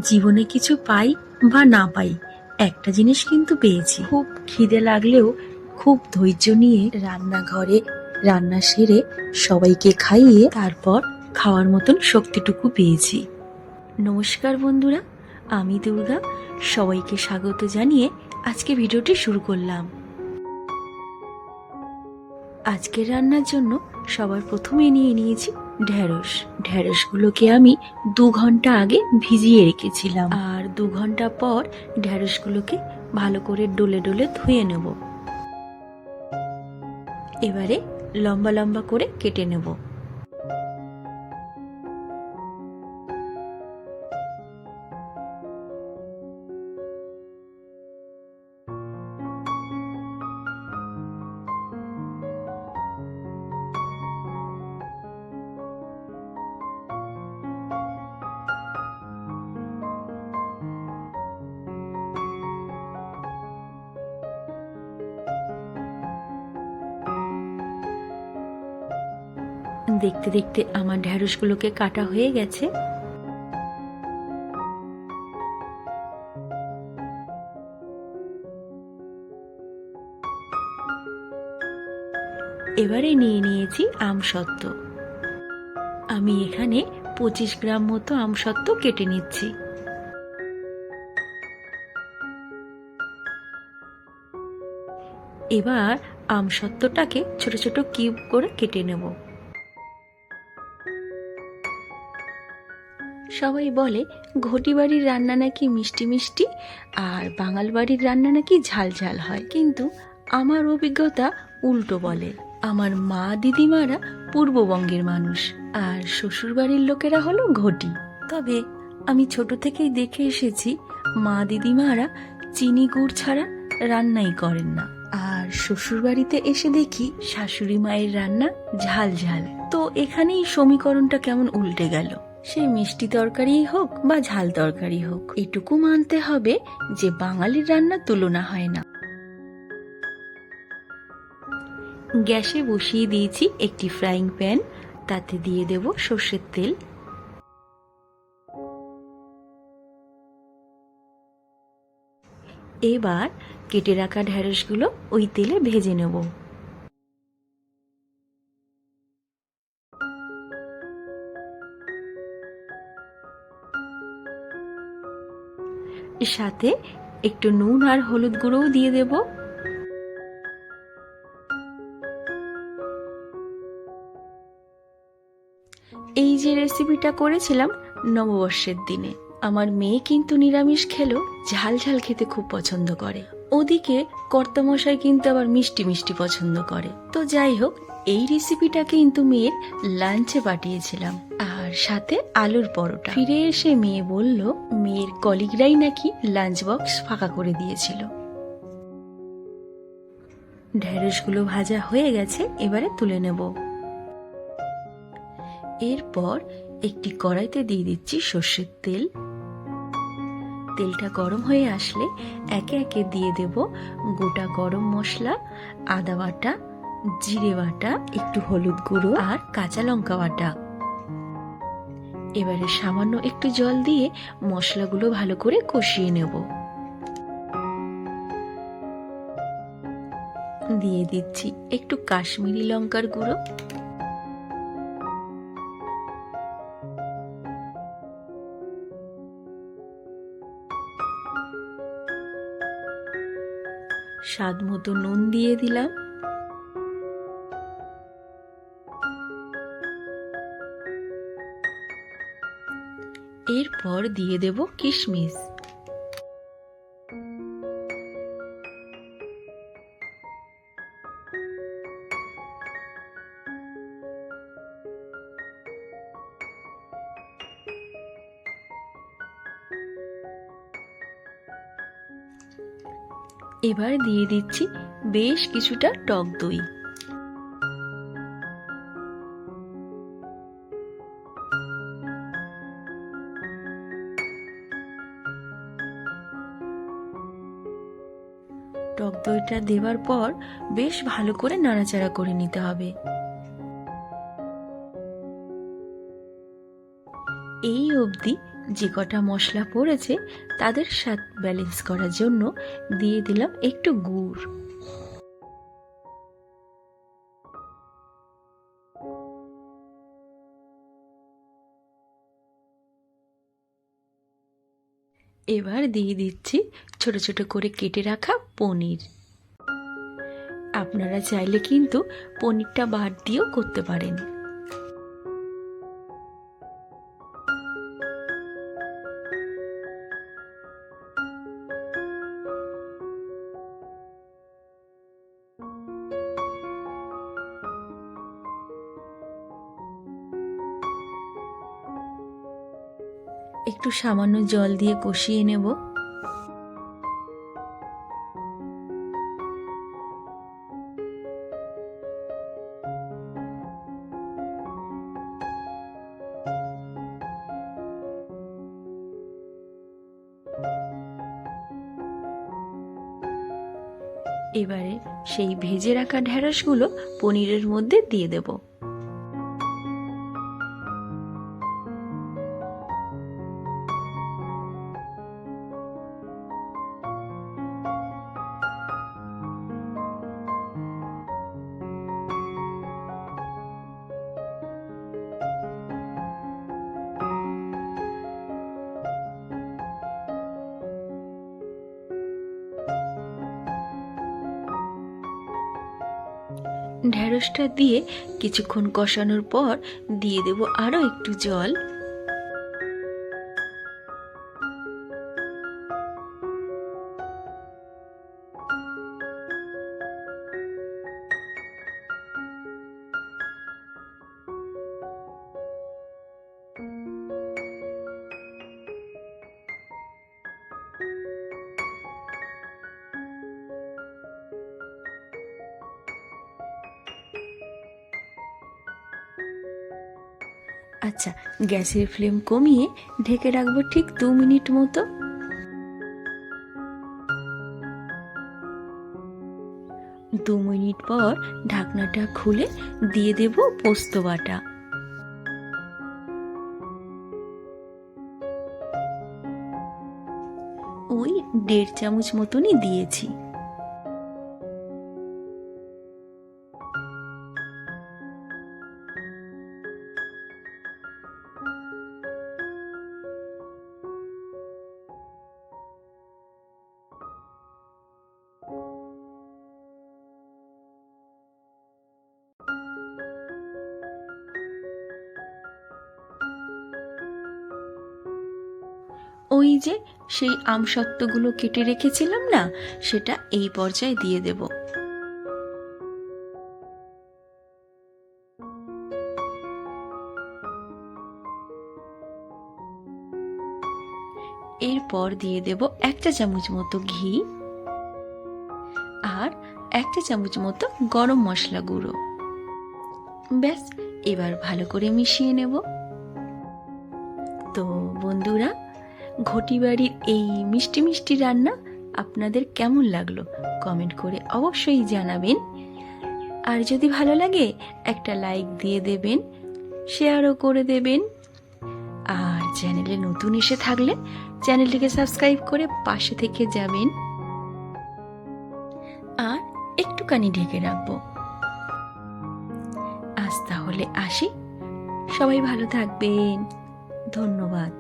জীবনে কিছু পাই বা না পাই, একটা জিনিস কিন্তু পেয়েছি। খুব খিদে লাগলেও খুব ধৈর্য নিয়ে রান্নাঘরে রান্না সেরে সবাইকে খাইয়ে তারপর খাওয়ার মতন শক্তিটুকু পেয়েছি। নমস্কার বন্ধুরা, আমি দুর্গা। সবাইকে স্বাগত জানিয়ে আজকে ভিডিওটি শুরু করলাম। আজকের রান্নার জন্য সবার প্রথমে নিয়ে নিয়েছি ঢেঁড়স। ঢেঁড়সগুলোকে আমি 2 ঘন্টা আগে ভিজিয়ে রেখেছিলাম, আর 2 ঘন্টা পর ঢেঁড়সগুলোকে ভালো করে ডলে ডলে ধুয়ে নেব। এবারে লম্বা লম্বা করে কেটে নেব। দেখতে দেখতে আমার ঢেঁড়সগুলোকে কাটা হয়ে গেছে। এবারে নিয়ে নিয়েছি আমসত্ত্ব। আমি এখানে 25 গ্রাম মতো আমসত্ত্ব কেটে নিচ্ছি। এবার আমসত্ত্বটাকে ছোট ছোট কিউব করে কেটে নেব। সবাই বলে ঘটি বাড়ির রান্না নাকি মিষ্টি মিষ্টি আর বাঙাল বাড়ির রান্না নাকি ঝাল ঝাল হয়, কিন্তু আমার অভিজ্ঞতা উল্টো বলে। আমার মা দিদিমারা পূর্ববঙ্গের মানুষ আর শ্বশুর বাড়ির লোকেরা হলো ঘটি। তবে আমি ছোট থেকেই দেখে এসেছি মা দিদিমারা চিনি গুড় ছাড়া রান্নাই করেন না, আর শ্বশুর বাড়িতে এসে দেখি শাশুড়ি মায়ের রান্না ঝাল ঝাল। তো এখানেই সমীকরণটা কেমন উল্টে গেল। সে মিষ্টি তরকারি হোক বা ঝাল তরকারি হোক, এটুকু মানতে হবে যে বাঙালির রান্নার তুলনা হয় না। গ্যাসে বসিয়ে দিয়েছি একটি ফ্রাইং প্যান, তাতে দিয়ে দেব সর্ষের তেল। এবার কেটে রাখা ঢেঁড়সগুলো ওই তেলে ভেজে নেব। সাথে একটু নুন আর হলুদ গুঁড়োও দিয়ে দেব। এই যে রেসিপিটা করেছিলাম নববর্ষের দিনে, আমার মেয়ে কিন্তু নিরামিষ খেলেও ঝাল ঝাল খেতে খুব পছন্দ করে। ওদিকে কর্তামশাই কিন্তু আবার মিষ্টি মিষ্টি পছন্দ করে। তো যাই হোক, এই রেসিপিটা কিন্তু মেয়ের লাঞ্চে পাঠিয়েছিলাম, আর সাথে আলুর পরোটা। ফিরে এসে মেয়ে বলল মেয়ের কলিগরাই নাকি লাঞ্চ বক্স ফাঁকা করে দিয়েছিল। ঢেঁড়সগুলো ভাজা হয়ে গেছে, এবারে তুলে নেব। এরপর একটি কড়াইতে দিয়ে দিচ্ছি সর্ষের তেল। তেলটা গরম হয়ে আসলে একে একে দিয়ে দেব গোটা গরম মশলা, আদা বাটা, জিরে বাটা, একটু হলুদ গুঁড়ো আর কাঁচা লঙ্কা বাটা। এবারে সামান্য একটু জল দিয়ে মশলাগুলো ভালো করে কষিয়ে নেব। দিয়ে দিচ্ছি একটু কাশ্মীরি লঙ্কার গুঁড়ো, স্বাদ মতো নুন দিয়ে দিলাম। এরপর দিয়ে দেব কিশমিশ। এবার দিয়ে দিচ্ছি বেশ কিছুটা টক দই। টক দইটা দেওয়ার পর বেশ ভালো করে নাড়াচাড়া করে নিতে হবে। এই অবধি যে কটা মশলা পড়েছে তাদের স্বাদ ব্যালেন্স করার জন্য দিয়ে দিলাম একটু গুড়। এবার দিয়ে দিচ্ছি ছোট ছোট করে কেটে রাখা পনির। আপনারা চাইলে কিন্তু পনিরটা বাদ দিয়েও করতে পারেন। একটু সামান্য জল দিয়ে কষিয়ে নেব। এবারে সেই ভেজে রাখা ঢেঁড়সগুলো পনিরের মধ্যে দিয়ে দেব। ঢেঁড়সটা দিয়ে কিছুক্ষণ কষানোর পর দিয়ে দেব আরো একটু জল। আচ্ছা, গ্যাসের ফ্লেম কমিয়ে ঢেকে রাখবো ঠিক 2 মিনিট মতো। 2 মিনিট পর ঢাকনাটা খুলে দিয়ে দেব পোস্ত বাটা। ওই 1.5 চামচ মতনই দিয়েছি। ওই যে সেই আমসত্ত্বগুলো কেটে রেখেছিলাম না, সেটা এই পর্যায়ে দিয়ে দেব। এরপর দিয়ে দেব 1 চা চামচ মতো ঘি আর 1 চা চামচ মতো গরম মশলা গুঁড়ো। ব্যাস, এবার ভালো করে মিশিয়ে নেব। তো বন্ধুরা, ঘটি বাড়ির এই মিষ্টি মিষ্টি রান্না আপনাদের কেমন লাগলো কমেন্ট করে অবশ্যই জানাবেন। আর যদি ভালো লাগে একটা লাইক দিয়ে দেবেন, শেয়ারও করে দেবেন। আর চ্যানেলে নতুন এসে থাকলে চ্যানেলটিকে সাবস্ক্রাইব করে পাশে থেকে যাবেন। আর একটুখানি ঢেকে রাখবো। আজ তাহলে আসি, সবাই ভালো থাকবেন। ধন্যবাদ।